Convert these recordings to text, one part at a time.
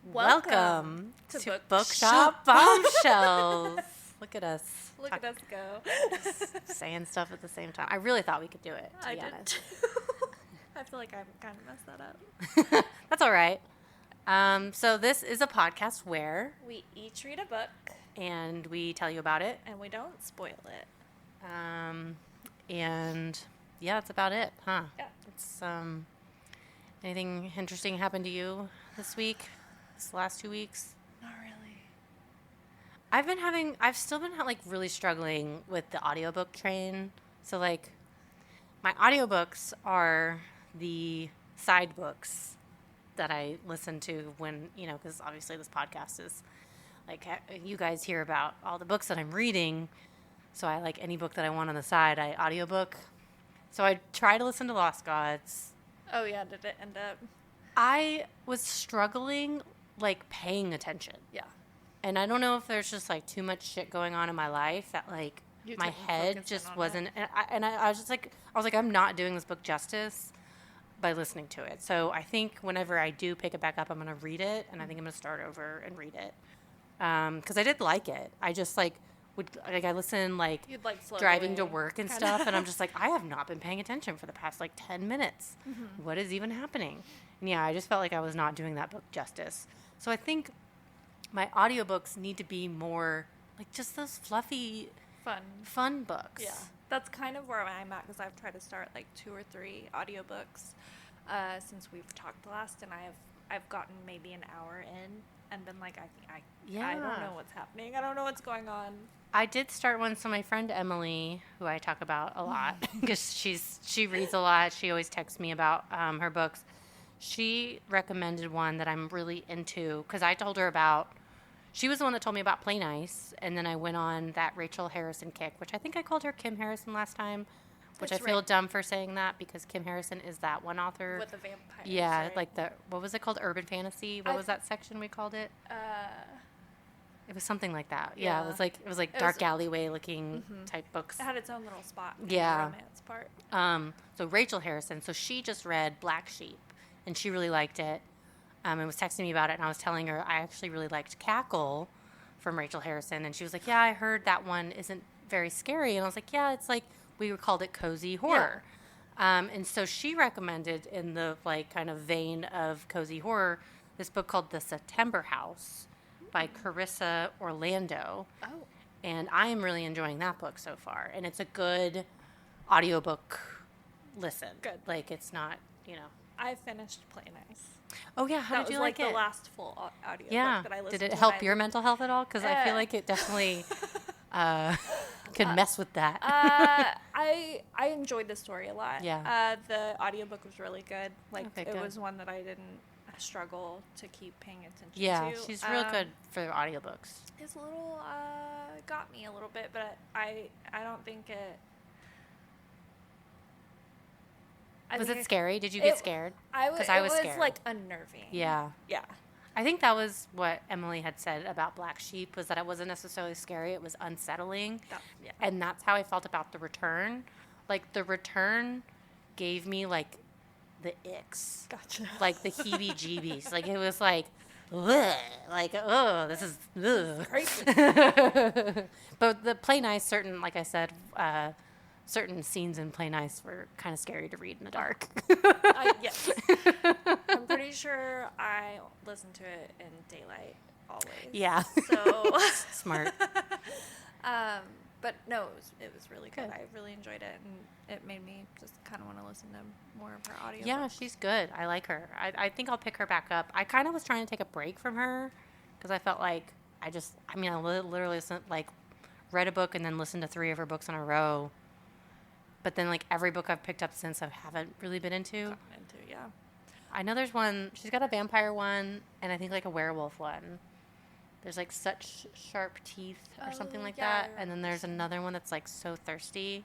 Welcome to Bookshop Bombshells. Look at us. Look at us go. Saying stuff at the same time. I really thought we could do it, to I be did honest. too. I feel like I kind of messed that up. That's all right. So this is a podcast where We each read a book. and we tell you about it. And we don't spoil it. And yeah, that's about it, huh? Yeah. It's anything interesting happened to you this week? This last 2 weeks? Not really. I've still been like really struggling with the audiobook train. So like my audiobooks are the side books that I listen to when, because obviously this podcast is like you guys hear about all the books that I'm reading. So I like any book that I want on the side, I audiobook. So I try to listen to Lost Gods. Oh, yeah. Did it end up? I was struggling like paying attention. Yeah. And I don't know if there's just like too much shit going on in my life that like You my couldn't head focus just in on wasn't. it. And I was just like, I'm not doing this book justice by listening to it. So I think whenever I do pick it back up, I'm going to read it. And I think I'm going to start over and read it. Because I did like it. I just like I listen like You'd like slow driving to away, work and kinda. stuff. And I'm just like, I have not been paying attention for the past like 10 minutes. Mm-hmm. What is even happening? And yeah, I just felt like I was not doing that book justice. So I think my audiobooks need to be more like just those fluffy, fun books. Yeah. That's kind of where I'm at because I've tried to start like 2 or 3 audiobooks since we've talked last, and I've gotten maybe an hour in and been like, I don't know what's happening. I don't know what's going on. I did start one. So my friend Emily, who I talk about a lot because she reads a lot. She always texts me about her books. She recommended one that I'm really into because I told her about. She was the one that told me about Play Nice, and then I went on that Rachel Harrison kick, which I think I called her Kim Harrison last time, which That's I feel right. dumb for saying that because Kim Harrison is that one author. With the vampires. Yeah, right? like what was it called? Urban fantasy? What was that section we called it? It was something like that. Yeah, Yeah. it was like dark alleyway looking type books. It had its own little spot. In Yeah. The romance part. So Rachel Harrison, so she just read Black Sheep, and she really liked it, and was texting me about it, and I was telling her I actually really liked Cackle from Rachel Harrison, and she was like, yeah, I heard that one isn't very scary, and I was like, yeah, it's like, we called it cozy horror. And so she recommended in the like kind of vein of cozy horror, this book called The September House by Carissa Orlando. Oh. And I am really enjoying that book so far. And it's a good audiobook listen. Good. Like, it's not, I finished Play Nice. Oh, yeah. How That did you was like the it? last full audio Yeah. book that I listened Did to. it help your mental health at all? Because I feel like it definitely could mess with that. I enjoyed the story a lot. Yeah. The audiobook was really good. Like, Okay, it good. was one that I didn't struggle to keep paying attention Yeah, to. she's real good for audiobooks. It's a little, got me a little bit, but I don't think it... Was it scary? Did you get scared? Because I was scared. It was, like, unnerving. Yeah. Yeah. I think that was what Emily had said about Black Sheep, was that it wasn't necessarily scary, it was unsettling. Yeah. And that's how I felt about The Return. Like, The Return gave me, like, the icks. Gotcha. Like, the heebie-jeebies. Like, it was like, ugh. Like, oh, this is, ugh. Crazy. But the Play Nice, like I said, certain scenes in Play Nice were kind of scary to read in the dark. Yes. I'm pretty sure I listened to it in daylight always. Yeah. So Smart. But no, it was really good. Good. I really enjoyed it, and it made me just kind of want to listen to more of her audio. Yeah, she's good. I like her. I think I'll pick her back up. I kind of was trying to take a break from her because I felt like I literally read a book and then listened to 3 of her books in a row. But then, like, every book I've picked up since I haven't really been into. Yeah. I know there's one. She's got a vampire one, and I think, like, a werewolf one. There's, like, Such Sharp Teeth or something like that. And then there's another one that's, like, So Thirsty.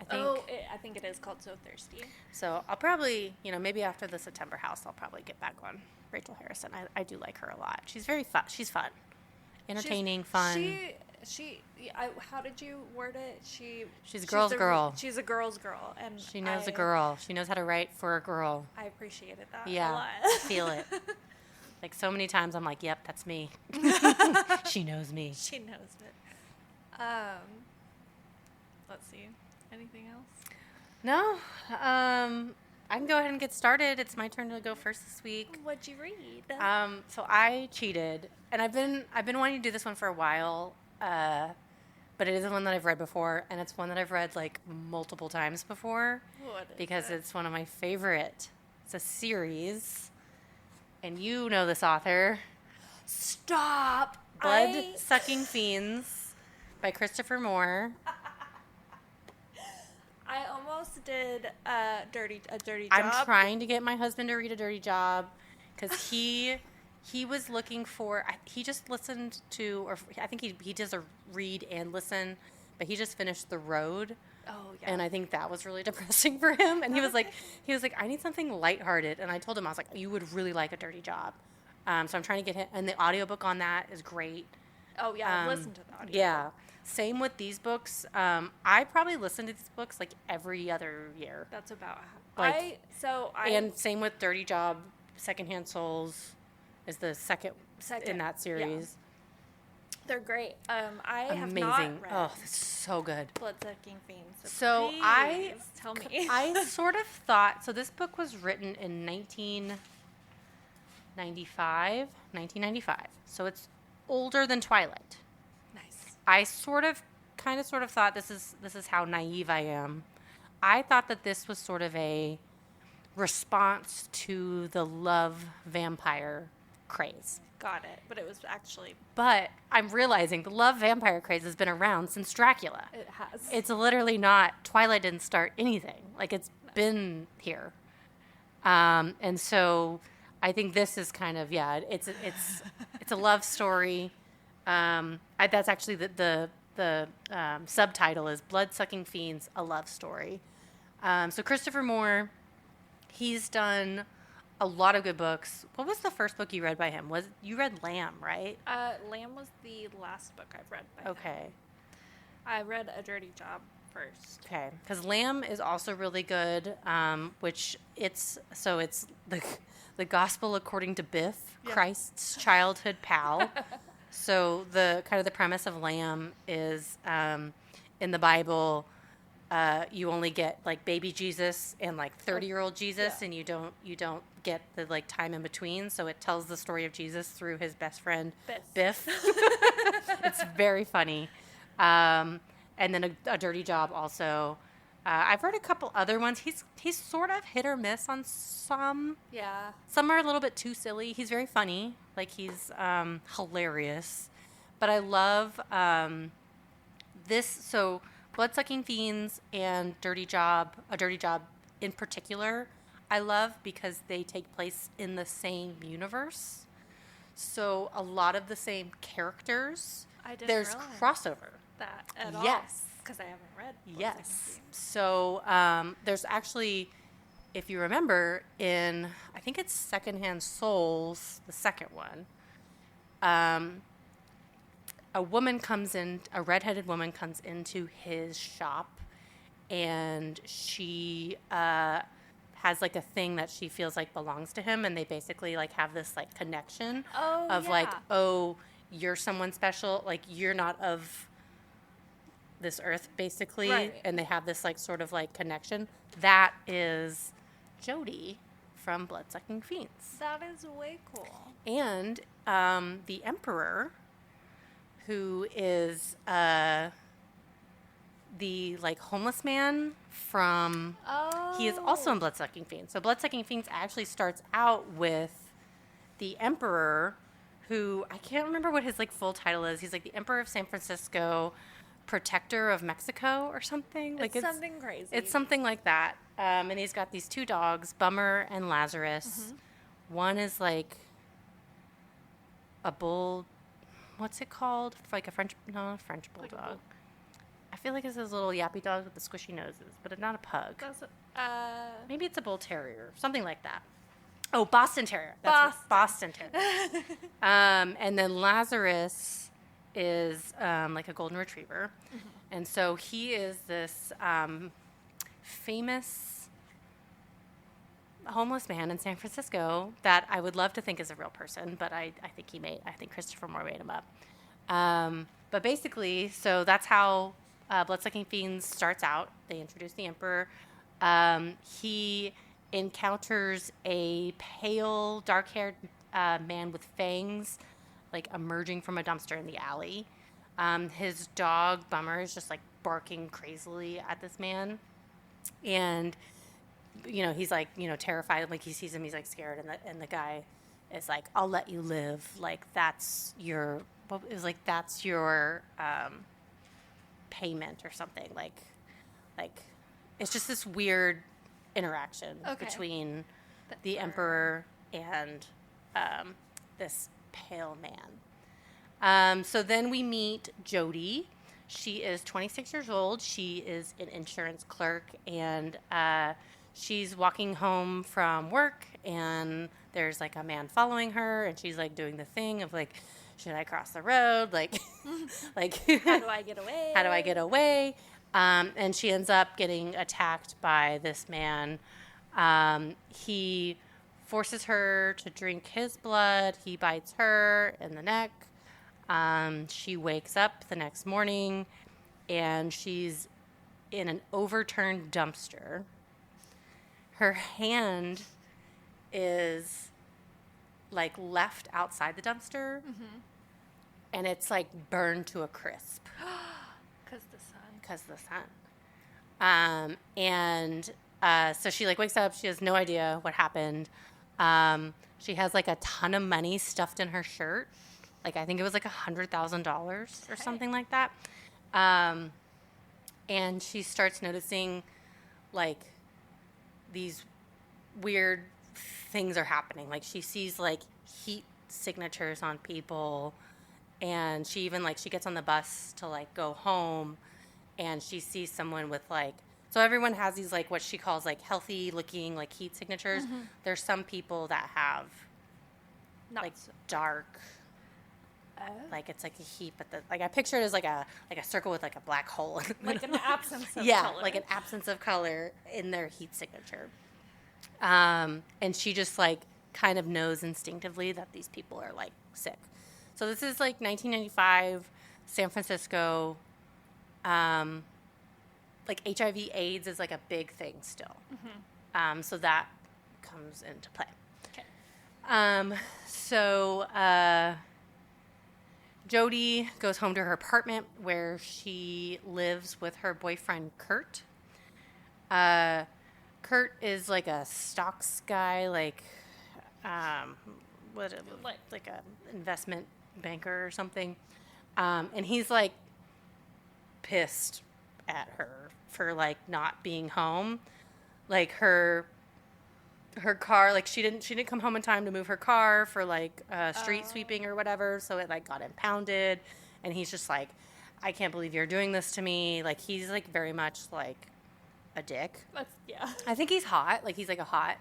I think. I think it is called So Thirsty. So I'll probably, maybe after the September House, I'll probably get back on Rachel Harrison. I do like her a lot. She's very fun. She's fun. Entertaining, fun. How did you word it? She's a girl's girl. She's a girl's girl, and She knows a girl. She knows how to write for a girl. I appreciated that Yeah, a lot. feel it. Like, so many times I'm like, yep, that's me. She knows me. She knows it. Let's see. Anything else? No. I can go ahead and get started. It's my turn to go first this week. What'd you read? So I cheated, and I've been wanting to do this one for a while, but it is one that I've read before, and it's one that I've read like multiple times before because it's one of my favorite. It's a series, and you know this author. Stop! Bloodsucking Fiends by Christopher Moore. I almost did a dirty job. I'm trying to get my husband to read A Dirty Job because he was looking for. He just listened to, or I think he does a read and listen, but he just finished The Road. Oh yeah. And I think that was really depressing for him. And he was like, I need something lighthearted. And I told him, I was like, you would really like A Dirty Job. So I'm trying to get him, and the audiobook on that is great. Oh yeah, listen to the audiobook. Yeah. Same with these books. I probably listen to these books like every other year. That's about how. And same with Dirty Job. Secondhand Souls is the second in that series. Yeah. They're great. I have Amazing. not read. Oh, that's so good. Bloodsucking Fiends. So please tell me. I sort of thought. So this book was written in 1995. So it's older than Twilight. I kind of thought this is how naive I am. I thought that this was sort of a response to the love vampire craze. Got it. But it was actually... But I'm realizing the love vampire craze has been around since Dracula. It has. It's literally not... Twilight didn't start anything. Like, it's been here. And so I think this is kind of, it's a love story. That's actually the subtitle is Bloodsucking Fiends, A Love Story. So Christopher Moore, he's done a lot of good books. What was the first book you read by him? You read Lamb, right? Lamb was the last book I've read by him. Okay. I read A Dirty Job first. Okay, because Lamb is also really good, which it's the gospel according to Biff, Christ's childhood pal. So the premise of Lamb is in the Bible, you only get like baby Jesus and like 30-year-old Jesus, and you don't get the like time in between. So it tells the story of Jesus through his best friend Biff. It's very funny. And then a Dirty Job also. I've read a couple other ones. He's sort of hit or miss on some. Yeah. Some are a little bit too silly. He's very funny. Like, he's hilarious. But I love this. So Bloodsucking Fiends and A Dirty Job in particular, I love because they take place in the same universe. So a lot of the same characters. There's crossover. That at all. Yes. Because I haven't read Yes. Fiends. So there's actually, if you remember, in, I think it's Secondhand Souls, the second one, a redheaded woman comes into his shop, and she has like a thing that she feels like belongs to him, and they basically like have this like connection like, oh, you're someone special, like you're not of this earth, basically, right. And they have this like sort of like connection. That is Jody from Bloodsucking Fiends. That is way cool. And the Emperor, who is the like homeless man from. Oh. He is also in Bloodsucking Fiends. So Bloodsucking Fiends actually starts out with the Emperor, who I can't remember what his like full title is. He's like the Emperor of San Francisco, Protector of Mexico or something. Like it's something crazy. It's something like that. And he's got these two dogs, Bummer and Lazarus. Mm-hmm. One is like a bull. What's it called? Like a French bulldog. Like I feel like it's those little yappy dogs with the squishy noses, but it's not a pug. Maybe it's a bull terrier, something like that. Oh, Boston Terrier. Boston Terrier. And then Lazarus is like a golden retriever. Mm-hmm. And so he is this famous homeless man in San Francisco that I would love to think is a real person, but I think Christopher Moore made him up. But basically, so that's how Bloodsucking Fiends starts out. They introduce the Emperor. He encounters a pale, dark-haired man with fangs, like emerging from a dumpster in the alley. His dog, Bummer, is just like barking crazily at this man. And, he's like, terrified. Like he sees him, he's like scared. And the guy is like, I'll let you live. Like that's your payment or something. Like it's just this weird interaction between the Emperor and this pale man. So then we meet Jody. She is 26 years old. She is an insurance clerk, and she's walking home from work, and there's like a man following her, and she's like doing the thing of like, should I cross the road? Like, how do I get away? How do I get away? And she ends up getting attacked by this man. He forces her to drink his blood. He bites her in the neck. She wakes up the next morning, and she's in an overturned dumpster. Her hand is like left outside the dumpster, and it's like burned to a crisp. Because the sun. So she like wakes up. She has no idea what happened. She has like a ton of money stuffed in her shirt. Like I think it was like $100,000 or something like that. And she starts noticing like these weird things are happening. Like she sees like heat signatures on people, and she even like she gets on the bus to like go home, and she sees someone with like, so everyone has these like what she calls like healthy looking like heat signatures. There's some people that have like dark, like it's like a heat, but like I picture it as like a circle with like a black hole, like an absence of color. Like an absence of color in their heat signature. And she just like kind of knows instinctively that these people are like sick. So this is like 1995 San Francisco. Like HIV/AIDS is like a big thing still. So that comes into play. So Jody goes home to her apartment where she lives with her boyfriend, Kurt. Kurt is like a stocks guy, like a investment banker or something. And he's like pissed at her for like not being home. Like her car, like she didn't come home in time to move her car for like street sweeping or whatever, so it like got impounded, and he's just like, I can't believe you're doing this to me. Like he's like very much like a dick. I think he's hot. Like he's like a hot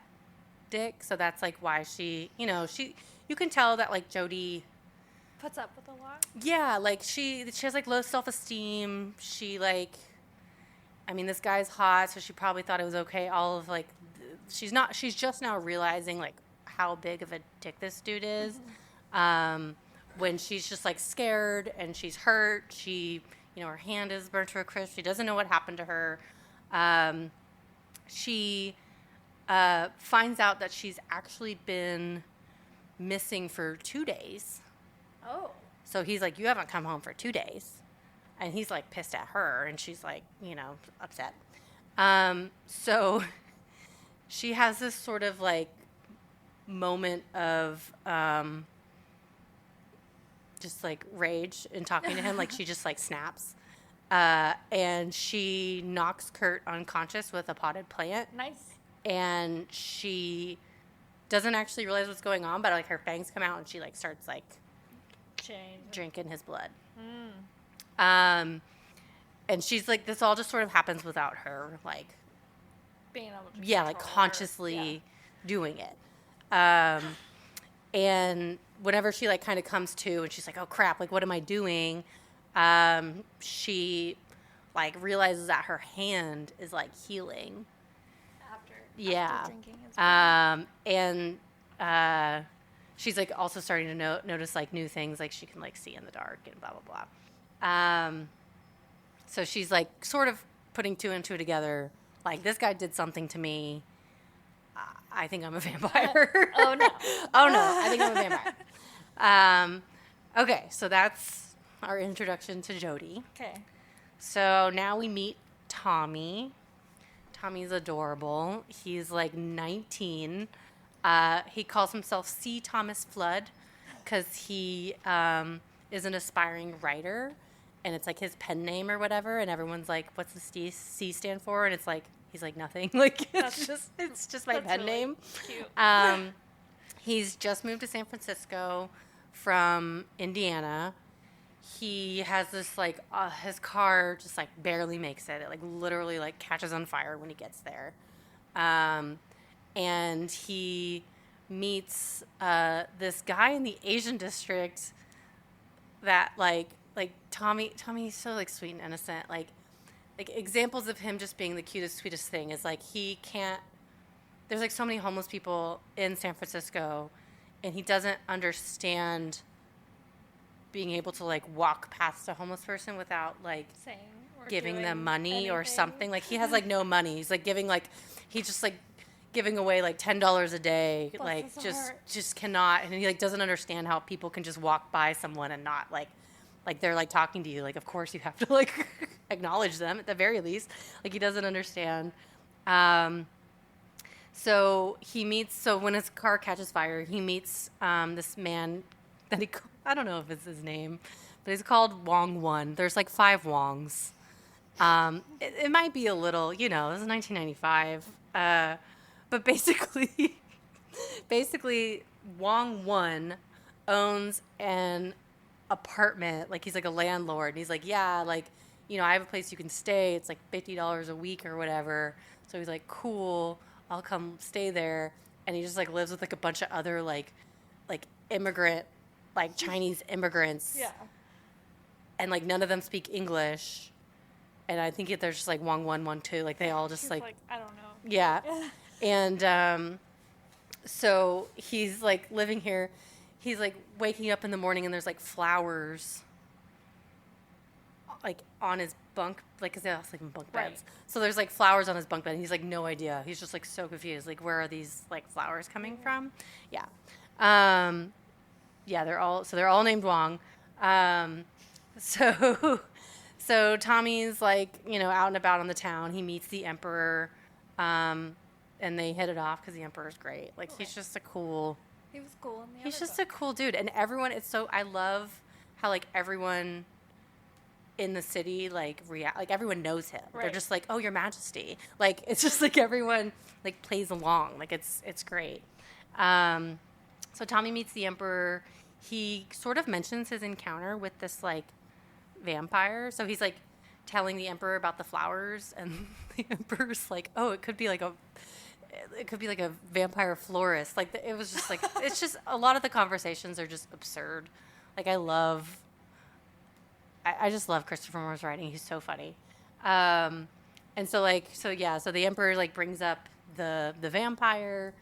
dick, so that's like why she, you can tell that like Jody puts up with a lot. Yeah, like she has like low self-esteem. She like, I mean, this guy's hot, so she probably thought it was okay. All of like, she's just now realizing like how big of a dick this dude is. When she's just like scared and she's hurt, she, her hand is burnt to a crisp. She doesn't know what happened to her. She finds out that she's actually been missing for 2 days. Oh. So he's like, you haven't come home for 2 days. And he's like pissed at her, and she's like, upset. So she has this sort of like moment of just like rage in talking to him. Like she just like snaps. And she knocks Kurt unconscious with a potted plant. Nice. And she doesn't actually realize what's going on, but like her fangs come out, and she like starts like drinking his blood. And she's like, this all just sort of happens without her like being able to like consciously doing it. And whenever she like kind of comes to, and she's like, oh crap, like what am I doing? She like realizes that her hand is like healing. Yeah. After drinking as well. And she's like also starting to notice like new things, like she can like see in the dark and blah blah blah. So she's like sort of putting two and two together. Like, this guy did something to me. I think I'm a vampire. Oh no! Oh no! I think I'm a vampire. Okay, so that's our introduction to Jody. Okay. So now we meet Tommy. Tommy's adorable. He's like 19. He calls himself C. Thomas Flood because he is an aspiring writer, and it's like his pen name or whatever. And everyone's like, "What's the C stand for?" And it's like he's like nothing. Like it's just my pen really name. Cute. He's just moved to San Francisco from Indiana. He has this like his car just like barely makes it. It like literally like catches on fire when he gets there, and he meets this guy in the Asian district that like Tommy's so like sweet and innocent. Like examples of him just being the cutest, sweetest thing is like he can't. There's like so many homeless people in San Francisco, and he doesn't understand being able to like walk past a homeless person without like Saying or giving them doing money or anything. something. Like he has like no money. He's like he's just like giving away like $10 a day. Bless like his heart. just cannot. And he like doesn't understand how people can just walk by someone and not like they're like talking to you. Like of course you have to like acknowledge them at the very least. Like he doesn't understand. So when his car catches fire, he meets this man that I don't know if it's his name, but he's called Wong One. There's like 5 Wongs. It might be a little, this is 1995. But basically Wong One owns an apartment. Like he's like a landlord. And he's like, yeah, like, I have a place you can stay. It's like $50 a week or whatever. So he's like, cool, I'll come stay there. And he just like lives with like a bunch of other like immigrant, like Chinese immigrants. Yeah. And like none of them speak English. And I think there's just like Wong One, Wong Two. Like they all just He's like I don't know. yeah. And so he's like living here. He's like waking up in the morning and there's like flowers like on his bunk, like because they all sleep in bunk beds. Right. So there's like flowers on his bunk bed. And he's like no idea. He's just like so confused. Like where are these like flowers coming from? Yeah. Yeah, they're all named Wong. So Tommy's like, out and about on the town. He meets the Emperor, and they hit it off because the Emperor's great. Like he's just a cool. He was cool in the He's other just a cool dude, and everyone. I love how like everyone in the city like react. Like everyone knows him. Right. They're just like, "Oh, Your Majesty." Like it's just like everyone like plays along. Like it's great. So Tommy meets the Emperor. He sort of mentions his encounter with this like vampire. So he's like telling the Emperor about the flowers, and the Emperor's like, "Oh, it could be like a vampire florist." Like it was just like it's just a lot of the conversations are just absurd. Like I just love Christopher Moore's writing. He's so funny. And so the Emperor like brings up the vampire,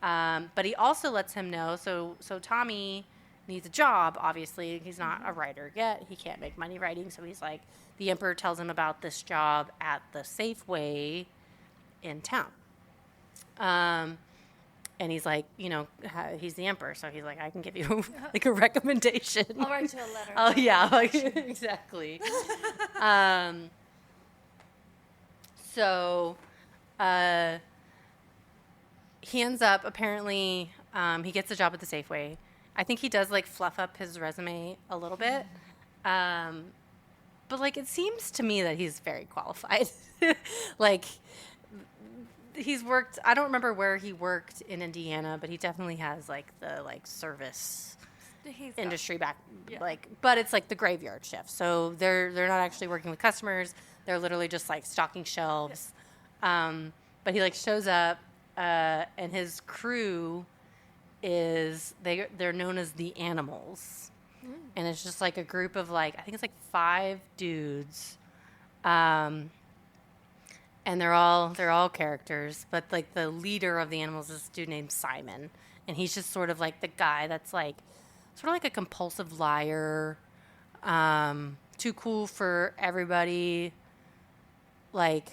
but he also lets him know. So Tommy needs a job. Obviously, he's not a writer yet. He can't make money writing. So he's like, the Emperor tells him about this job at the Safeway in town. And he's like, he's the Emperor, so he's like, I can give you like a recommendation. I'll write you a letter. Oh yeah, like, exactly. So he ends up apparently he gets a job at the Safeway. I think he does like fluff up his resume a little bit. But like it seems to me that he's very qualified. Like he's worked, I don't remember where he worked in Indiana, but he definitely has like the like service industry back, yeah. Like, but it's like the graveyard shift. So they're not actually working with customers. They're literally just like stocking shelves. Yeah. But he like shows up, and his crew they're known as the Animals. And it's just like a group of like, I think it's like 5 dudes. and they're all characters, but like the leader of the animals is this dude named Simon, and he's just sort of like the guy that's like sort of like a compulsive liar, too cool for everybody. Like,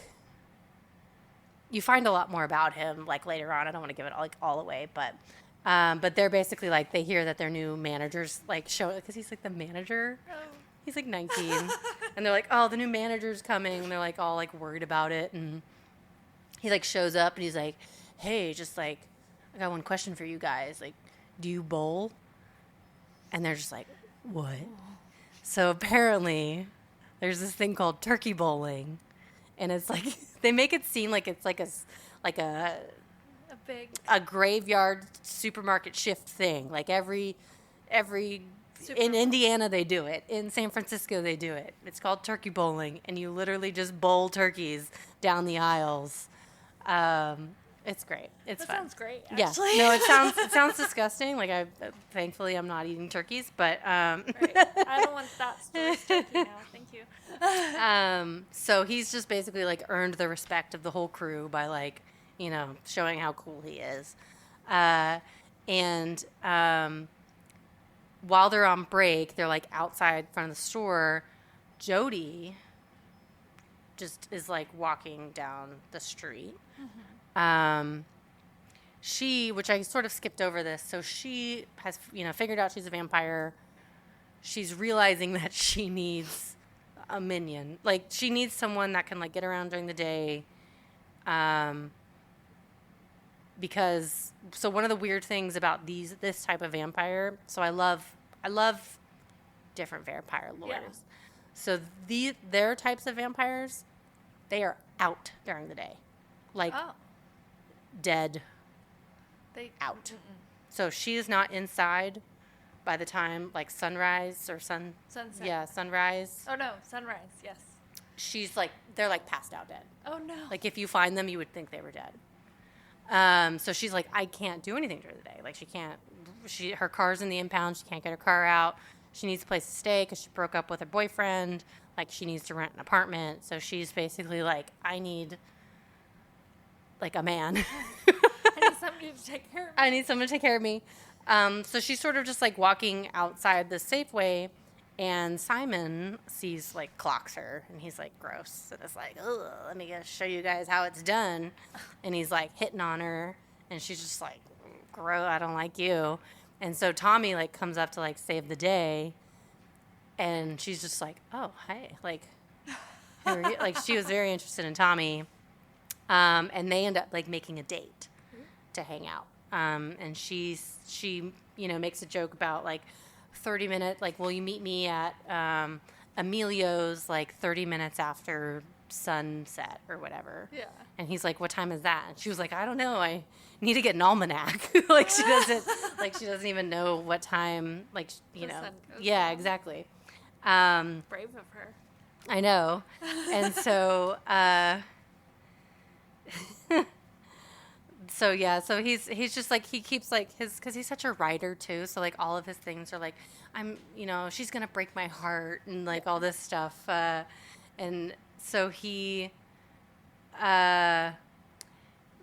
you find a lot more about him like later on. I don't want to give it like all away, but they're basically like, they hear that their new manager's like showing, because he's like the manager. Oh. He's like 19, and they're like, oh, the new manager's coming, and they're like all like worried about it, and he like shows up, and he's like, hey, just like, I got one question for you guys, like, do you bowl? And they're just like, what? So apparently there's this thing called turkey bowling, and it's like, they make it seem like it's like a graveyard supermarket shift thing. Like every in Indiana they do it. In San Francisco they do it. It's called turkey bowling, and you literally just bowl turkeys down the aisles. It's great. It's fun. That sounds great, actually. Yeah. No, it sounds disgusting. Like, thankfully I'm not eating turkeys, but right. I don't want that story's turkey now. Thank you. So he's just basically like earned the respect of the whole crew by like, you know, showing how cool he is. And while they're on break, they're like outside in front of the store. Jody just is like walking down the street. Mm-hmm. Which I sort of skipped over this. So she has, you know, figured out she's a vampire. She's realizing that she needs a minion. Like, she needs someone that can like get around during the day. Because one of the weird things about this type of vampire, so I love different vampire lores. Yeah. So their types of vampires, they are out during the day. Like, dead. Out. Mm-mm. So she is not inside by the time like sunrise or sunset. Yeah, sunrise. Oh no, sunrise. Yes. She's like, they're like passed out dead. Oh no. Like, if you find them, you would think they were dead. So she's like, I can't do anything during the day. Like, her car's in the impound. She can't get her car out. She needs a place to stay because she broke up with her boyfriend. Like, she needs to rent an apartment. So she's basically like, I need like a man. I need somebody to take care of me. I need someone to take care of me. So she's sort of just like walking outside the Safeway, and Simon clocks her, and he's like, gross. And it's like, ugh, let me show you guys how it's done. And he's like hitting on her, and she's just like, gross, I don't like you. And so Tommy like comes up to like save the day, and she's just like, oh, hey, like, like she was very interested in Tommy. And they end up like making a date to hang out. And she you know, makes a joke about like 30 minutes, like, will you meet me at Emilio's like 30 minutes after sunset or whatever. Yeah. And he's like, what time is that? And she was like, I don't know. I need to get an almanac. Like, she doesn't even know what time, like, you know. Yeah, down. Exactly. Brave of her. I know. And so, so he's just like, he keeps like because he's such a writer too, so like all of his things are like, she's gonna break my heart and like all this stuff, and so he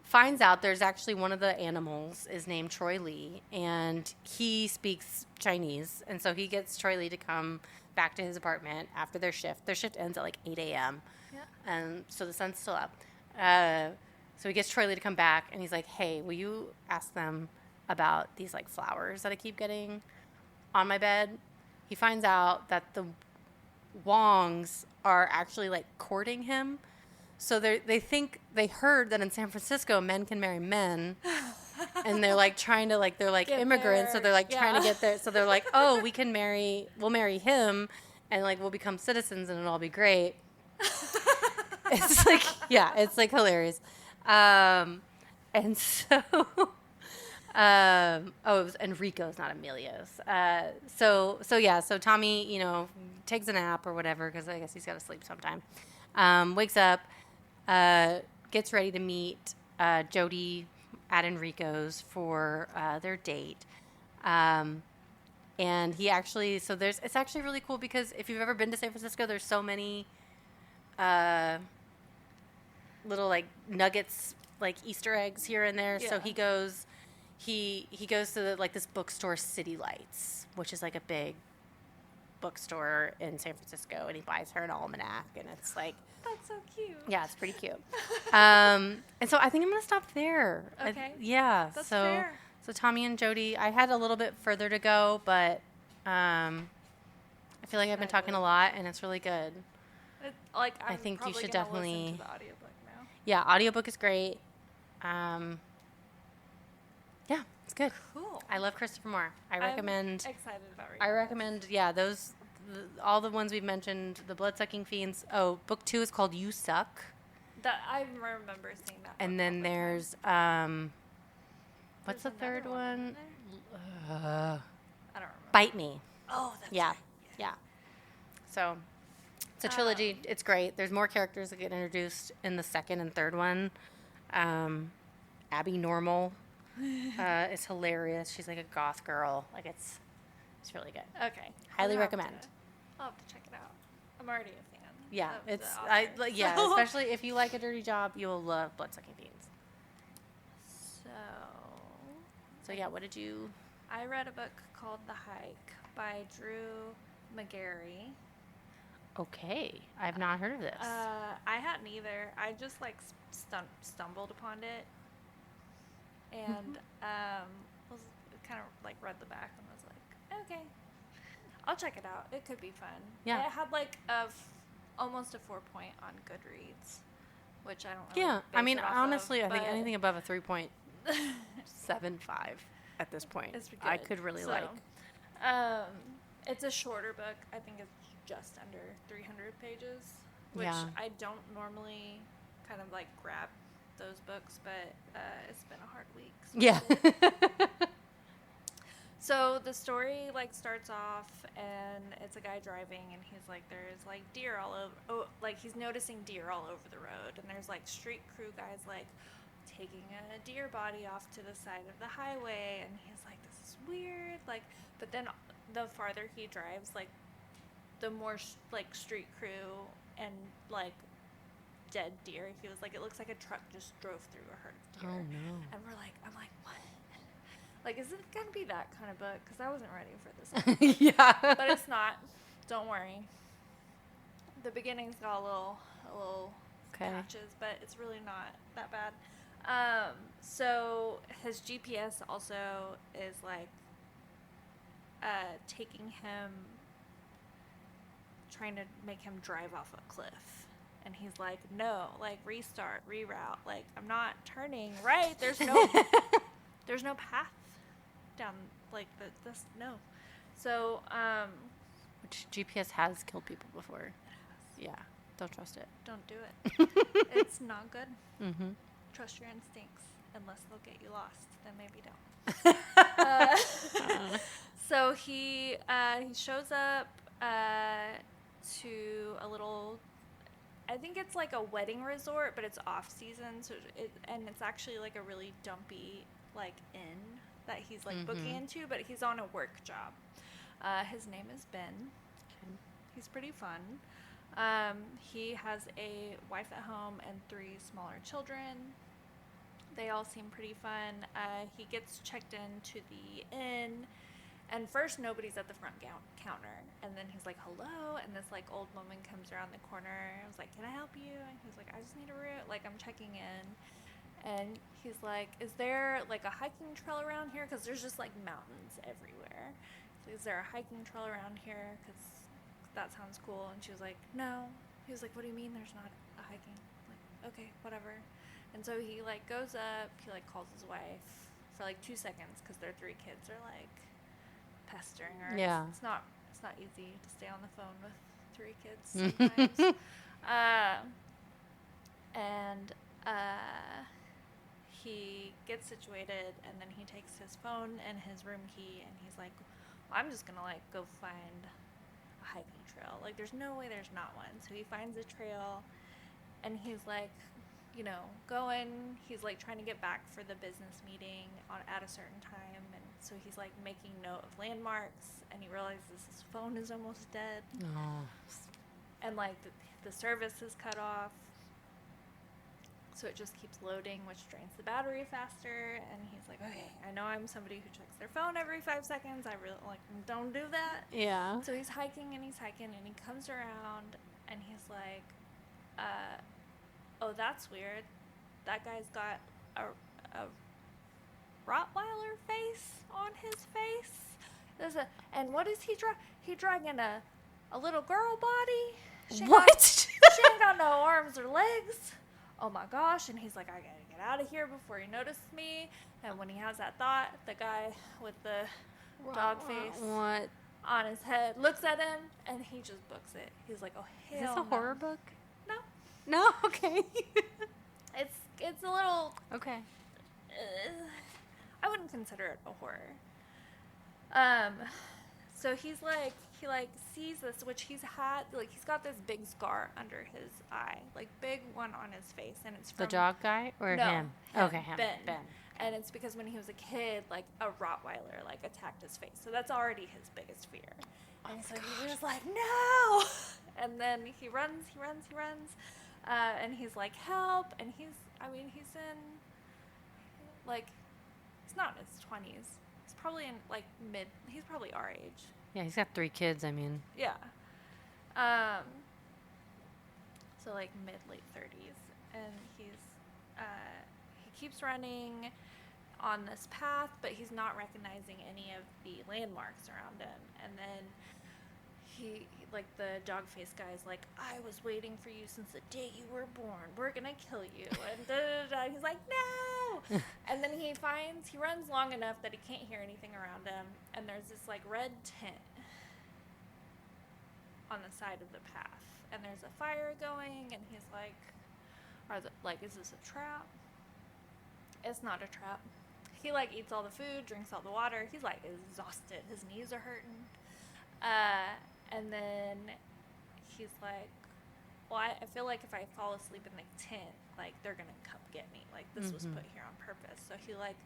finds out there's actually one of the animals is named Troy Lee, and he speaks Chinese, and so he gets Troy Lee to come back to his apartment after their shift. Their shift ends at like 8 a.m. Yeah. And so the sun's still up. So he gets Troy Lee to come back, and he's like, hey, will you ask them about these, like, flowers that I keep getting on my bed? He finds out that the Wongs are actually, like, courting him. So they heard that in San Francisco, men can marry men, and they're, like, trying to, like, they're, like, get immigrants, there. So they're, like, trying to get there. So they're like, oh, we'll marry him, and, like, we'll become citizens, and it'll all be great. It's, like, yeah, it's, like, hilarious. And so, it was Enrico's, not Emilio's. So Tommy, you know, takes a nap or whatever, because I guess he's got to sleep sometime. Wakes up, gets ready to meet, Jody at Enrico's for, their date. And he actually, it's actually really cool, because if you've ever been to San Francisco, there's so many, little like nuggets, like Easter eggs here and there. So he goes to like this bookstore, City Lights, which is like a big bookstore in San Francisco, and he buys her an almanac, and it's like, that's so cute. Yeah, it's pretty cute. And so I think I'm gonna stop there. Okay. That's fair. So Tommy and Jody, I had a little bit further to go, but I feel like I've been talking a lot, and it's really good. I think you should definitely listen to the audiobook now. Yeah, audiobook is great. Yeah, it's good. Cool. I love Christopher Moore. I'm excited about reading. I recommend, all the ones we've mentioned, the Bloodsucking Fiends. Oh, book 2 is called You Suck. I remember seeing that. And then there's, what's the third one? I don't remember. Bite Me. Oh, that's yeah. right. Yeah. So it's a trilogy. It's great. There's more characters that get introduced in the second and third one. Abby Normal is hilarious. She's like a goth girl. Like it's really good. Okay. Highly recommend. I'll have to check it out. I'm already a fan. Yeah, So. especially if you like a dirty job, you'll love Bloodsucking Fiends. So yeah, what did you? I read a book called The Hike by Drew Magary. Okay, I've not heard of this. I hadn't either. I just like stumbled upon it, and was kind of like read the back and was like, okay, I'll check it out. It could be fun. Yeah, it had like almost a 4.0 on Goodreads, which I don't. Yeah, I mean, honestly, I think anything above a 3.75 at this point, I could really like. It's a shorter book. I think it's just under 300 pages, which I don't normally kind of like grab those books, but it's been a hard week. So yeah. So the story like starts off, and it's a guy driving, and he's like, there's like deer all over. Oh, like he's noticing deer all over the road, and there's like street crew guys like taking a deer body off to the side of the highway, and he's like, this is weird. Like, but then the farther he drives, like the more like street crew and like dead deer. He was like, it looks like a truck just drove through a herd of deer. Oh no! And I'm like, what? Like, is it gonna be that kind of book? Because I wasn't ready for this. Yeah. But it's not. Don't worry. The beginning's got a little patches, but it's really not that bad. So his GPS also is like taking him, trying to make him drive off a cliff. And he's like, no, like restart, reroute. Like, I'm not turning right. There's no path down like this. No. So, which GPS has killed people before. Yeah. Don't trust it. Don't do it. It's not good. Mm-hmm. Trust your instincts, unless they'll get you lost. Then maybe don't. So he shows up to a little, I think it's like a wedding resort, but it's off season. So and it's actually like a really dumpy like inn that he's like booking into, but he's on a work job. His name is Ben. Okay. He's pretty fun. He has a wife at home and 3 smaller children. They all seem pretty fun. He gets checked into the inn, and first nobody's at the front counter, and then he's like, hello, and this like old woman comes around the corner. I was like, can I help you? And he's like, I just need a room. Like, I'm checking in. And he's like, is there like a hiking trail around here? Because there's just like mountains everywhere. So is there a hiking trail around here? Because that sounds cool. And she was like, no. He was like, what do you mean there's not a hiking? Like, okay, whatever. And so he like goes up, he like calls his wife for like 2 seconds because their 3 kids are like pestering her. Yeah. It's not easy to stay on the phone with 3 kids sometimes. He gets situated, and then he takes his phone and his room key, and he's like, well, I'm just gonna like go find a hiking trail. Like, there's no way there's not one. So he finds a trail, and he's like, you know, going. He's like trying to get back for the business meeting at a certain time, and so he's like making note of landmarks, and he realizes his phone is almost dead. Oh. And like the service is cut off. So it just keeps loading, which drains the battery faster. And he's like, okay, I know I'm somebody who checks their phone every 5 seconds. I really, like, don't do that. Yeah. So he's hiking, and he comes around, and he's like, oh, that's weird. That guy's got a Rottweiler face on his face. And what is he He dragging a little girl body. She ain't got no arms or legs. Oh my gosh. And he's like, I gotta get out of here before he notices me. And when he has that thought, the guy with the dog face on his head looks at him, and he just books it. He's like, oh, hell. Is this a horror book? No. No? Okay. It's a little... Okay. I wouldn't consider it a horror. So he sees this, which he's got this big scar under his eye, like big one on his face, and it's from the dog guy or him? Okay, him. Ben. And it's because when he was a kid, like a Rottweiler like attacked his face, so that's already his biggest fear. And so he was like, no! And then he runs, and he's like, help! And he's in, like, he's not in his 20s. He's probably in, like, he's probably our age. Yeah, he's got 3 kids, I mean. Yeah. So, like, late 30s. And he keeps running on this path, but he's not recognizing any of the landmarks around him. And then he the dog face guy is like, I was waiting for you since the day you were born. We're gonna kill you. And da-da-da-da. He's like, no! And then he runs long enough that he can't hear anything around him, and there's this like red tent on the side of the path, and there's a fire going, and he's like, is this a trap? It's not a trap. He like eats all the food, drinks all the water. He's like exhausted. His knees are hurting. And then he's like, well, I feel like if I fall asleep in the tent, like, they're going to come get me. Like, this was put here on purpose. So he, like,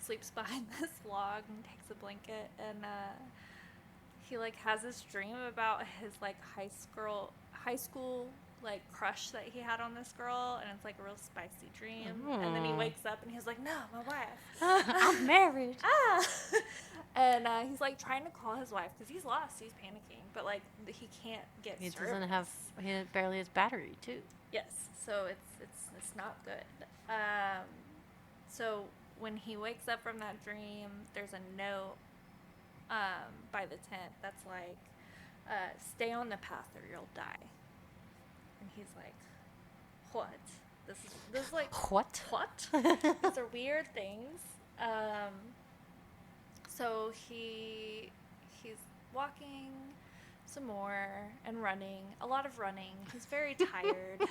sleeps behind this log and takes a blanket. And he, like, has this dream about his, like, high school, like, crush that he had on this girl. And it's, like, a real spicy dream. And then he wakes up and he's like, no, my wife. I'm married. And he's, like, trying to call his wife because he's lost. He's panicking. But, like, he can't get He service. he barely has battery, too. Yes. So it's not good. So when he wakes up from that dream, there's a note by the tent that's like, stay on the path or you'll die. And he's like, what? This is like... What? These are weird things. So he's walking some more and running. A lot of running. He's very tired.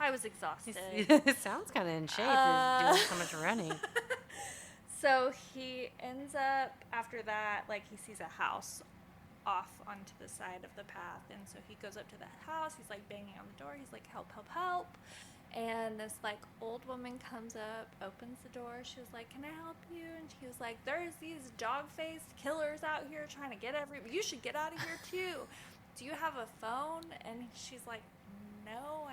I was exhausted. It sounds kind of in shape. He's doing so much running. So he ends up, after that, like, he sees a house off onto the side of the path. And so he goes up to the house. He's, like, banging on the door. He's like, help, help, help. And this, like, old woman comes up, opens the door. She was like, can I help you? And she was like, there's these dog-faced killers out here trying to get you should get out of here, too. Do you have a phone? And she's like, no,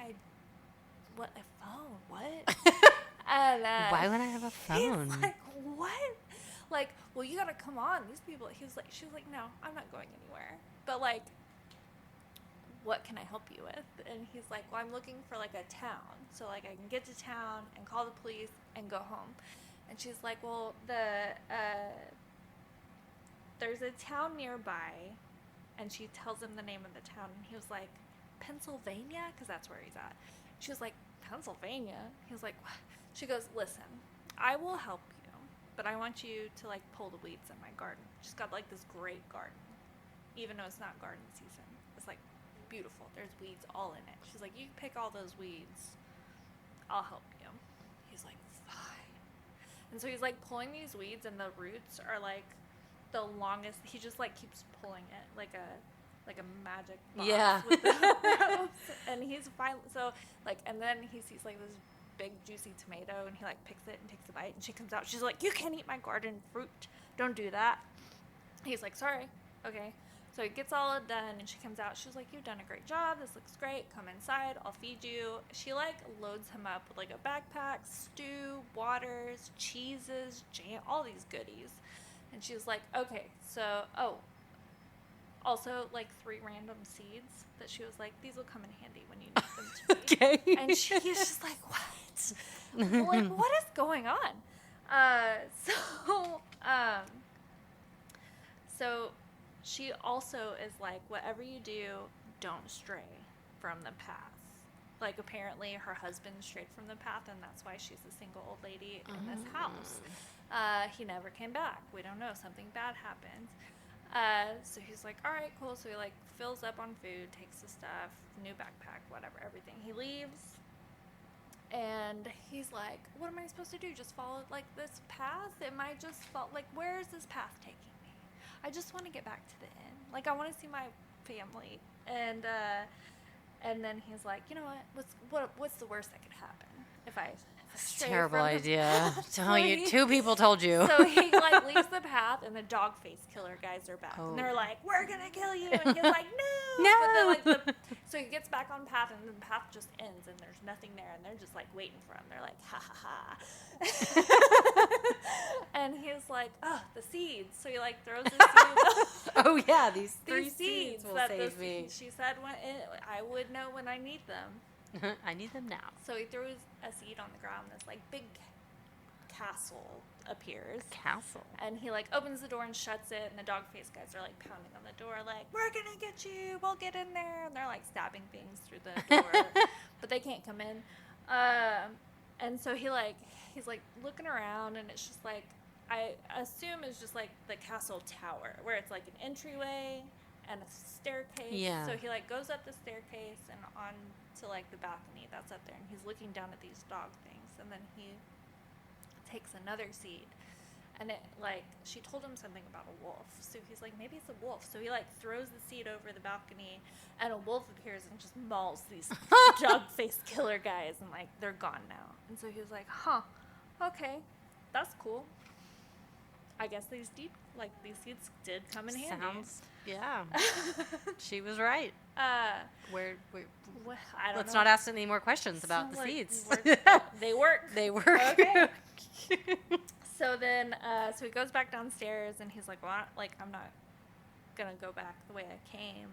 what, a phone? What? And why would I have a phone? He's like, what? Like, well, you gotta come on. These people, she was like, no, I'm not going anywhere. But, like, what can I help you with? And he's like, well, I'm looking for, like, a town. So, like, I can get to town and call the police and go home. And she's like, well, there's a town nearby. And she tells him the name of the town. And he was like, Pennsylvania? Because that's where he's at. She was like, Pennsylvania? He was like, what? She goes, listen, I will help you. But I want you to, like, pull the weeds in my garden. She's got, like, this great garden. Even though it's not garden season. It's, like, beautiful. There's weeds all in it. She's like, you pick all those weeds. I'll help you. He's like, fine. And so he's like pulling these weeds, and the roots are like the longest. He just like keeps pulling it like a magic box. Yeah. With the ropes. And he's finally and then he sees like this big juicy tomato, and he like picks it and takes a bite, and she comes out. She's like, you can't eat my garden fruit. Don't do that. He's like, sorry. Okay. So he gets all done, and she comes out. She's like, you've done a great job. This looks great. Come inside. I'll feed you. She, like, loads him up with, like, a backpack, stew, waters, cheeses, jam, all these goodies. And she's like, okay, so, also, like, 3 random seeds that she was like, these will come in handy when you need them to be. Okay. And he's just like, what? Like, what is going on? So she also is like, whatever you do, don't stray from the path. Like, apparently her husband strayed from the path, and that's why she's a single old lady in this house. He never came back. We don't know. Something bad happened. So he's like, all right, cool. So he, like, fills up on food, takes the stuff, new backpack, whatever, everything. He leaves, and he's like, what am I supposed to do? Just follow, like, this path? Am I just, like, where is this path taking me? I just want to get back to the inn. Like, I want to see my family. And then he's like, you know what? What's the worst that could happen if I That's a terrible idea. Two people told you. So he, like, leaves the path, and the dog face killer guys are back. And they're like, we're going to kill you. And he's like, no. No. But then, like, so he gets back on path, and the path just ends, and there's nothing there. And they're just, like, waiting for him. They're like, ha, ha, ha. And he's like, oh, the seeds. So he, like, throws the seeds. Oh, yeah, these 3 These seeds will save me. She said I would know when I need them. I need them now. So he throws a seed on the ground. This, like, big castle appears. Castle. And he, like, opens the door and shuts it. And the dog face guys are, like, pounding on the door, like, we're gonna get you. We'll get in there. And they're, like, stabbing things through the door. But they can't come in. And so he's, like, looking around. And it's just, like, I assume it's just, like, the castle tower. Where it's, like, an entryway and a staircase. Yeah. So he, like, goes up the staircase and on to, like, the balcony that's up there, and he's looking down at these dog things, and then he takes another seed, and it, like, she told him something about a wolf, so he's like, maybe it's a wolf. So he, like, throws the seed over the balcony, and a wolf appears and just mauls these dog face killer guys, and, like, they're gone now. And so he was like, huh, okay, that's cool. I guess these seeds did come in handy. Yeah. She was right. I don't Let's know. not ask any more questions about the seeds. They work. They work. Okay. So then, so he goes back downstairs, and he's like, well, I'm not going to go back the way I came.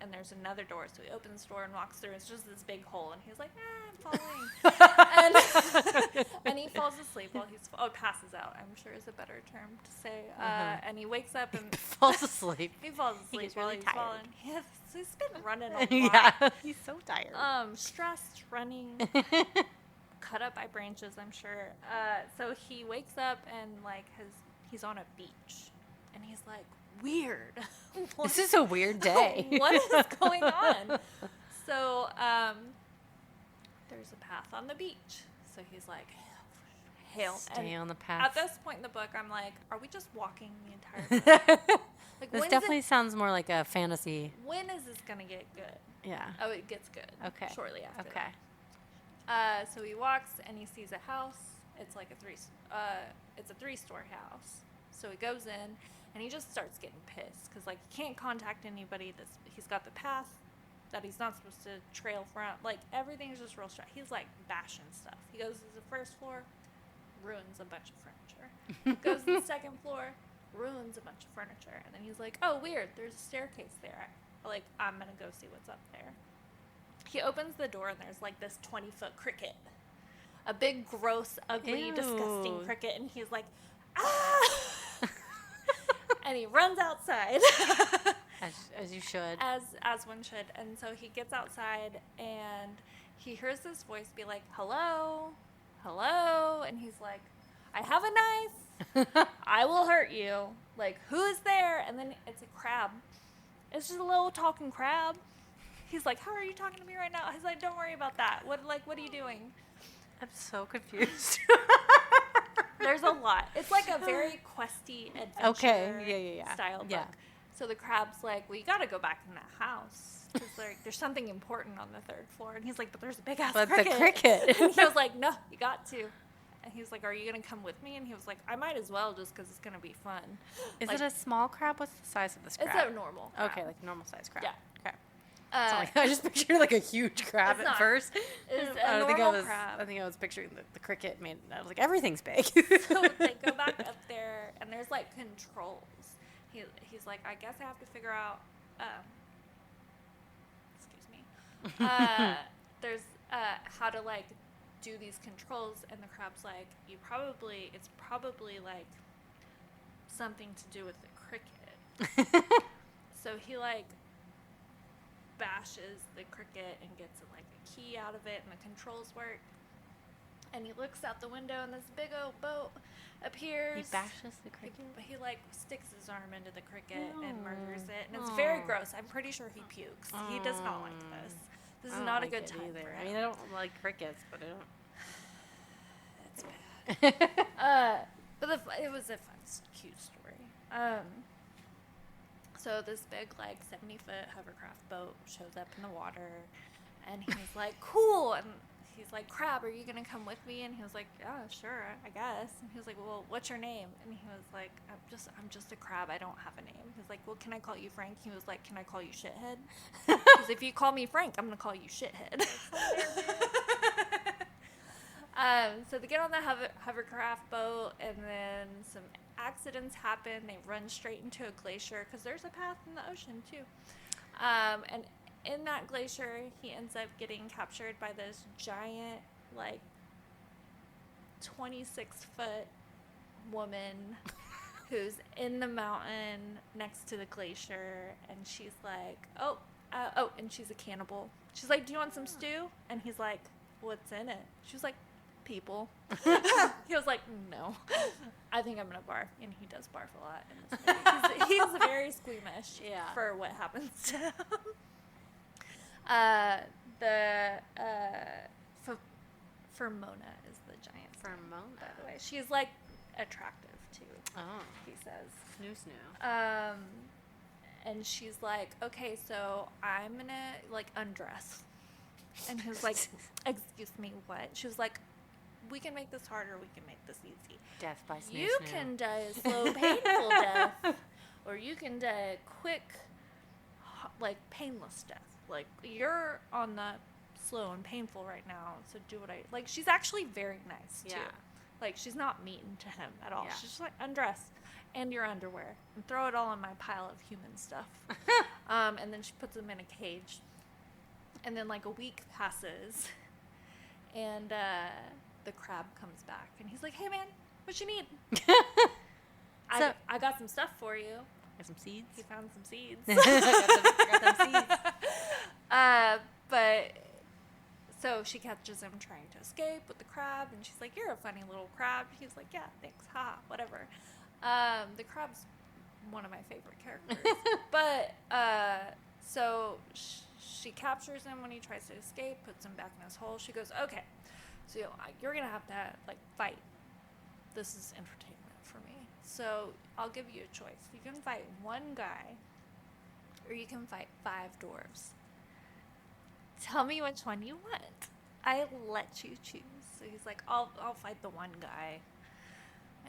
And there's another door, so he opens the door and walks through. It's just this big hole, and he's like, I'm falling. and he falls asleep while passes out, I'm sure is a better term to say. And he wakes up and falls asleep. He falls asleep while he's tired. falling. He's been running a lot. Yeah, he's so tired. Stressed, running, cut up by branches, I'm sure. So he wakes up and, like, he's on a beach, and he's like, weird. This is a weird day. What is going on? So, there's a path on the beach. So he's like, hail. Stay on the path. At this point in the book, I'm like, are we just walking the entire time? Like, this definitely sounds more like a fantasy. When is this going to get good? Yeah. Oh, it gets good. Okay. Shortly after. Okay. That. So he walks and he sees a house. It's like it's a 3-story house. So he goes in and he just starts getting pissed because, like, he can't contact anybody. He's got the path that he's not supposed to trail from. Like, everything's just real stressed. He's, like, bashing stuff. He goes to the first floor, ruins a bunch of furniture. Goes to the second floor, ruins a bunch of furniture. And then he's like, oh, weird, there's a staircase there. Like, I'm going to go see what's up there. He opens the door, and there's, like, this 20-foot cricket. A big, gross, ugly, disgusting cricket. And he's like, ah! And he runs outside. As you should. As one should. And so he gets outside, and he hears this voice be like, hello, hello. And he's like, I have a knife. I will hurt you. Like, who is there? And then it's a crab. It's just a little talking crab. He's like, how are you talking to me right now? He's like, don't worry about that. What are you doing? I'm so confused. There's a lot. It's like a very questy adventure style book. Yeah. So the crab's like, well, you got to go back in that house. Because there's something important on the 3rd floor. And he's like, but there's a big-ass cricket. But the cricket. And he was like, no, you got to. And he was like, are you going to come with me? And he was like, I might as well just because it's going to be fun. Is like, it a small crab? What's the size of this crab? It's a normal crab. Okay, like a normal size crab. Yeah. Okay. I just pictured like a huge crab at first. It's a normal crab. I think I was picturing the cricket. I was like, everything's big. So they go back up there, and there's like controls. He's like, I guess I have to figure out. Excuse me. There's how to like do these controls, and the crab's like, it's probably like something to do with the cricket. So he like bashes the cricket and gets like a key out of it, and the controls work. And he looks out the window, and this big old boat appears. He bashes the cricket? He like sticks his arm into the cricket and murders it, and it's very gross. I'm pretty sure he pukes. He does not like this. This is not a good time either. for him. I mean, I don't like crickets, but I don't. It's bad. But it was a fun, cute story. So this big, like, 70-foot hovercraft boat shows up in the water, and he's like, cool, and he's like, crab, are you going to come with me? And he was like, yeah, sure, I guess. And he was like, well, what's your name? And he was like, I'm just a crab, I don't have a name. He was like, well, can I call you Frank? He was like, can I call you Shithead? Because if you call me Frank, I'm going to call you Shithead. So they get on the hovercraft boat, and then some accidents happen. They run straight into a glacier because there's a path in the ocean too. And in that glacier, he ends up getting captured by this giant, like, 26-foot woman who's in the mountain next to the glacier, and she's like, and she's a cannibal. She's like, do you want some stew? And he's like, what's in it? She was like, people. He was like, no, I think I'm gonna barf, and he does barf a lot in this movie. He's very squeamish for what happens to him. Fermona is the giant. Fermona, by the way, she's like attractive too. Oh, he says. Snoo. And she's like, okay, so I'm gonna like undress, and he was like, excuse me, what? She was like, we can make this harder, we can make this easy. Death by snoo. You can die a slow, painful death, or you can die a quick, like, painless death. Like, you're on the slow and painful right now, so do what I... Like, she's actually very nice, too. Yeah. Like, she's not mean to him at all. Yeah. She's just like, undress and your underwear and throw it all in my pile of human stuff. And then she puts him in a cage. And then, like, a week passes, and the crab comes back, and he's like, hey, man, what you need? I got some stuff for you. Got some seeds? He found some seeds. got some seeds. But, so she catches him trying to escape with the crab, and she's like, you're a funny little crab. He's like, yeah, thanks, ha, whatever. The crab's one of my favorite characters. But, so she captures him when he tries to escape, puts him back in his hole. She goes, okay, so you're going to have to, like, fight. This is entertainment for me. So I'll give you a choice. You can fight one guy, or you can fight 5 dwarves. Tell me which one you want. I let you choose. So he's like, I'll fight the one guy.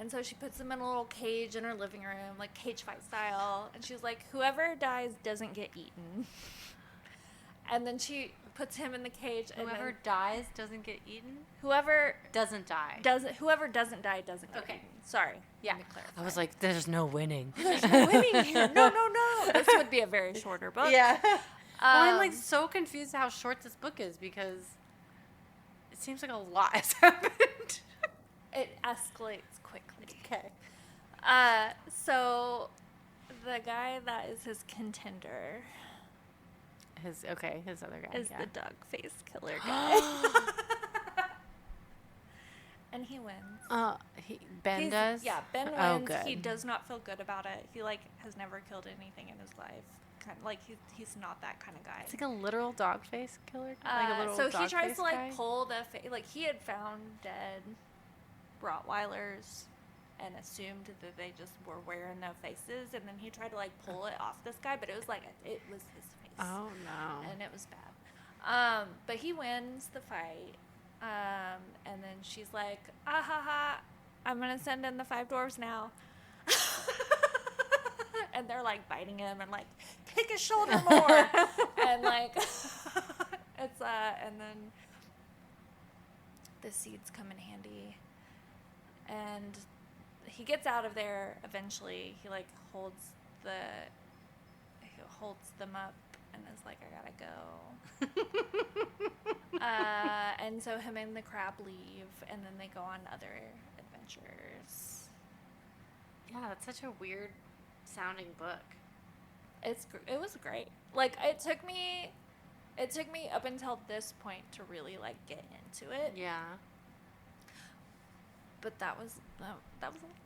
And so she puts him in a little cage in her living room, like cage fight style. And she's like, whoever dies doesn't get eaten. And then she puts him in the cage. Whoever dies doesn't get eaten? Whoever doesn't die. Whoever doesn't die doesn't get eaten. Sorry. Yeah. I was like, there's no winning. There's no winning here. No. This would be a very shorter book. Yeah. Well, I'm like so confused how short this book is because it seems like a lot has happened. It escalates quickly. Okay. So the guy that is his contender his other guy is the dog face killer guy. And he wins. Ben does? Yeah, Ben wins. Oh, good. He does not feel good about it. He like has never killed anything in his life. Kind of, like he's not that kind of guy. It's like a literal dog face killer. Like a little so dog he tries face to like guy? pull the like he had found dead Rottweilers and assumed that they just were wearing no faces, and then he tried to like pull it off this guy, but it was like it was his face. Oh no! And it was bad. But he wins the fight. And then she's like, ah ha ha, I'm going to send in the 5 dwarves now. And they're like biting him and like, kick his shoulder more. And like, it's, and then the seeds come in handy. And he gets out of there eventually. He like holds them up and is like, I gotta go. And so him and the crab leave, and then they go on other adventures. Yeah, that's such a weird sounding book. It was great. Like it took me up until this point to really like get into it. Yeah. But that was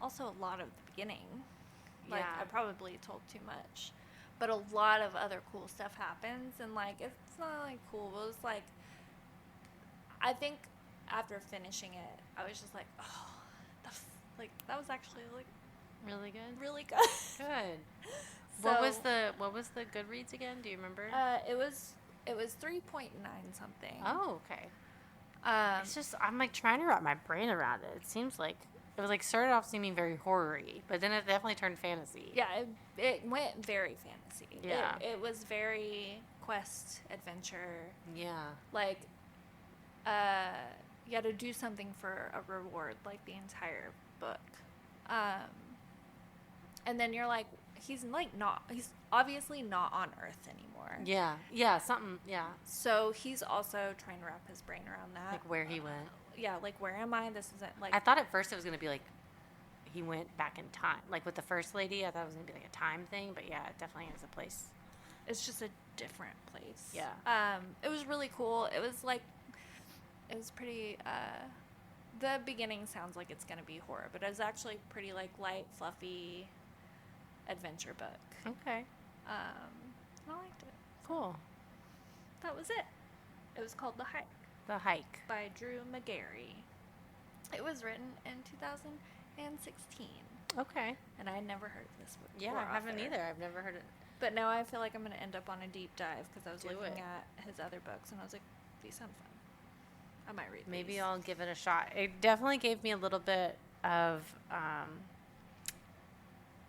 also a lot of the beginning. Like Yeah. I probably told too much. But a lot of other cool stuff happens, and like it's not like cool. It was like, I think after finishing it, I was just like, oh, like that was actually like Really good. really good. Good. So, what was the Goodreads again? Do you remember? It was 3.9 something. Oh, okay. It's just I'm like trying to wrap my brain around it. It seems like it was like started off seeming very horror-y, but then it definitely turned fantasy. Yeah, it went very fantasy. Yeah. It was very quest adventure. Yeah. Like, you had to do something for a reward, like the entire book. And then you're like, he's obviously not on Earth anymore. Yeah. Yeah. Something. Yeah. So he's also trying to wrap his brain around that. Like where he went. Yeah, like where am I? This isn't like. I thought at first it was gonna be like he went back in time, like with the first lady. I thought it was gonna be like a time thing, but yeah, it definitely is a place. It's just a different place. Yeah. It was really cool. It was pretty. The beginning sounds like it's gonna be horror, but it was actually pretty like light, fluffy adventure book. Okay. I liked it. Cool. That was it. It was called The Hike The Hike. by Drew Magary. It was written in 2016. Okay. And I had never heard of this book. Yeah, I haven't either. I've never heard it. But now I feel like I'm going to end up on a deep dive because I was Do looking it. at his other books and I was like, these sound fun. I might read Maybe these. I'll give it a shot. It definitely gave me a little bit of,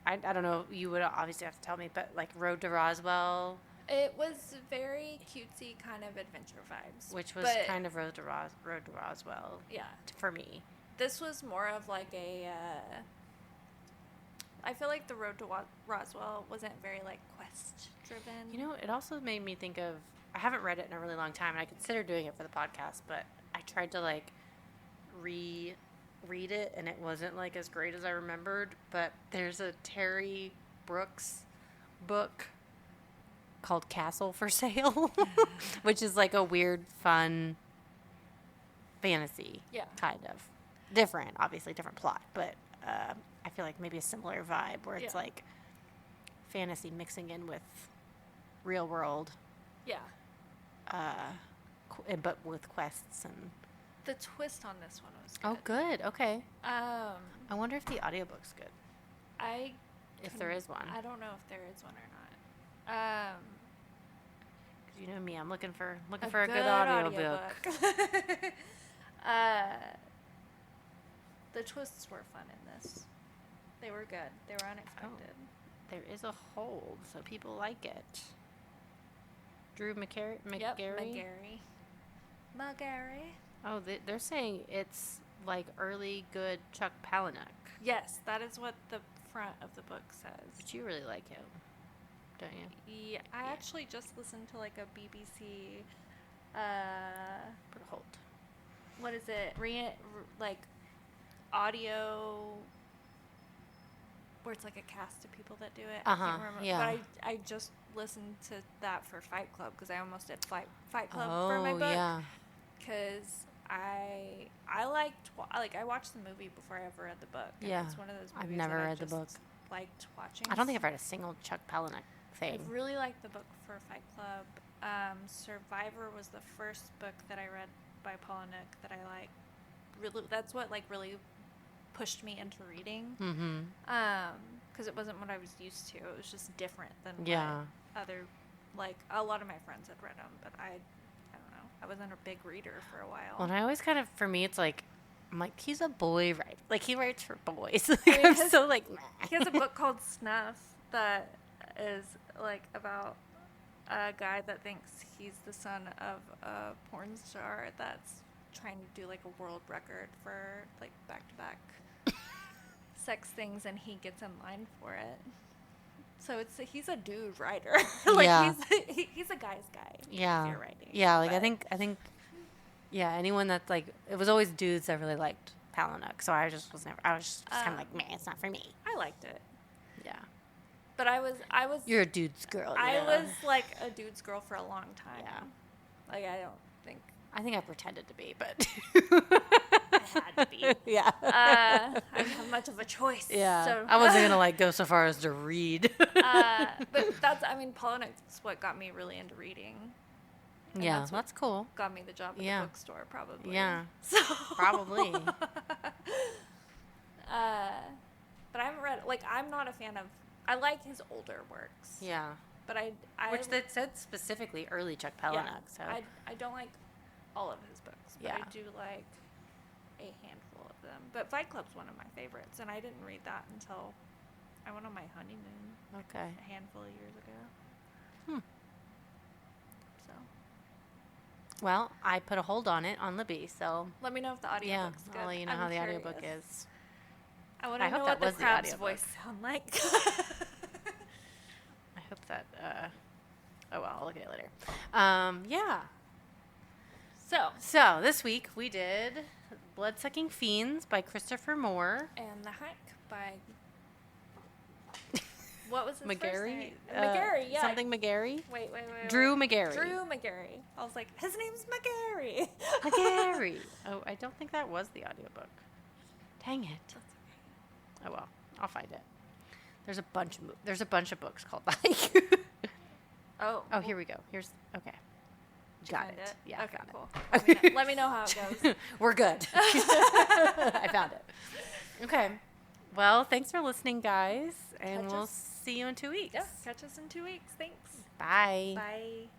I don't know, you would obviously have to tell me, but like Road to Roswell, It was very cutesy kind of adventure vibes. which was kind of Road to Roswell Yeah. for me. This was more of like a, I feel like the Road to Roswell wasn't very like quest driven. You know, it also made me think of, I haven't read it in a really long time, and I considered doing it for the podcast, but I tried to like read it, and it wasn't like as great as I remembered. But there's a Terry Brooks book called Castle for Sale, which is like a weird, fun fantasy. Yeah. Kind of. Different, obviously, different plot, but I feel like maybe a similar vibe where it's like fantasy mixing in with real world. Yeah. But with quests and. The twist on this one was good. Oh, good. Okay. I I wonder if the audiobook's good. If there is one. I don't know if there is one or not. 'Cause you know me, I'm looking for a good audiobook. The twists were fun in this. They were good. They were unexpected. There is a hold, so people like it. Drew Magary. Yep, Magary. Oh, they're saying it's like early good Chuck Palahniuk. Yes, that is what the front of the book says. But you really like him, don't you? Yeah, I actually just listened to like a BBC. Put a hold. What is it? Like audio, where it's like a cast of people that do it. I can't remember. Yeah. But I just listened to that for Fight Club because I almost did Fight Club for my book. Yeah. Because I liked I watched the movie before I ever read the book. And Yeah. it's one of those movies I've never that read I the just book. Liked watching. I don't think I've read a single Chuck Palahniuk thing. I really liked the book for Fight Club. Survivor was the first book that I read by Palahniuk that I liked. Really, that's what like really pushed me into reading. Mm-hmm. Because it wasn't what I was used to. It was just different than Yeah. what other, like a lot of my friends had read them, but I don't know. I wasn't a big reader for a while. Well, and I always kind of, for me, it's like, I'm like, he's a boy writer. Like, he writes for boys. Like, I mean, I'm so like, he has a book called Snuff that is like about a guy that thinks he's the son of a porn star that's trying to do like a world record for like back-to-back sex things, and he gets in line for it. So he's a dude writer. Like Yeah. he's a guy's guy. Yeah. If you're writing. Yeah, like I think yeah, anyone that's like, it was always dudes that really liked Palahniuk. So I was just kind of like, man, it's not for me. I liked it. Yeah. But I was You're a dude's girl. I was like a dude's girl for a long time. Yeah. Like I think I pretended to be, but I had to be. Yeah. I didn't have much of a choice. Yeah. So. I wasn't gonna like go so far as to read. But Palahniuk's what got me really into reading. And Yeah, that's cool. Got me the job at the bookstore, probably. Yeah. So. Probably. But I haven't read, like, I'm not a fan of, I like his older works. Yeah. But I Which that said specifically early Chuck Palahniuk. So I don't like all of his books, but I do like a handful of them. But Fight Club's one of my favorites, and I didn't read that until I went on my honeymoon. Okay. A handful of years ago. So. Well, I put a hold on it on Libby, so Let me know if the audiobook's good. I'll let you know how the audiobook is. I want to know what the crab's voice sound like. I hope that, oh well, I'll look at it later. Yeah. So this week we did Bloodsucking Fiends by Christopher Moore. And The Hack by, what was his Magary? first name? Magary, yeah. Something Magary? Wait. Drew Magary. Drew Magary. I was like, his name's Magary. Magary. Oh, I don't think that was the audiobook. Dang it. That's okay. Oh well, I'll find it. There's a bunch of books called like. Oh, here we go. Here's okay. Got it. Yeah, okay, I found cool. Let me know how it goes. We're good. I found it. Okay. Well, thanks for listening, guys, and we'll see you in 2 weeks. Yeah, catch us in 2 weeks. Thanks. Bye. Bye.